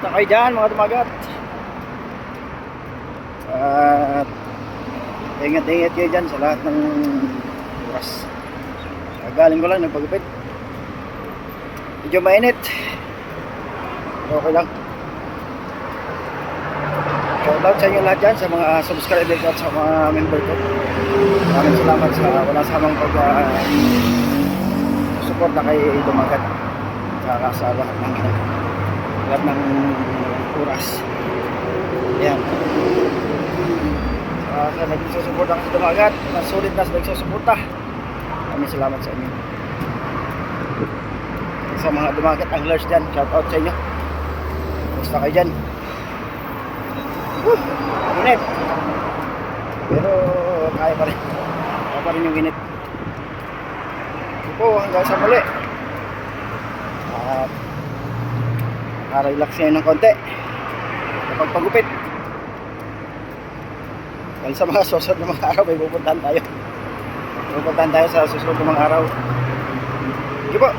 Kumusta kayo dyan mga dumagat? At ingat-ingat kayo dyan sa lahat ng oras. Galing ko lang nagpagupit. Medyo mainit. Pero okay lang. Shoutout sa inyo lahat dyan, sa mga subscribers at sa mga member ko. Maraming salamat sa wala samang support na kay dumagat. Sa lahat ng oras. Ayan. Sa nagsusuporta sa dumagat, sulit na nagsusuporta. Maraming salamat sa inyo. Sa mga dumagat anglers dyan, shout out sa inyo. Basta kayo dyan. Init. Pero kaya pa rin. Kaya pa rin yung init. Ito hanggang sa muli. At relax ngayon ng konti kapag pagupit. Dahil sa mga susunod na mga araw may pupuntahan tayo sa susunod na mga araw. Sige po.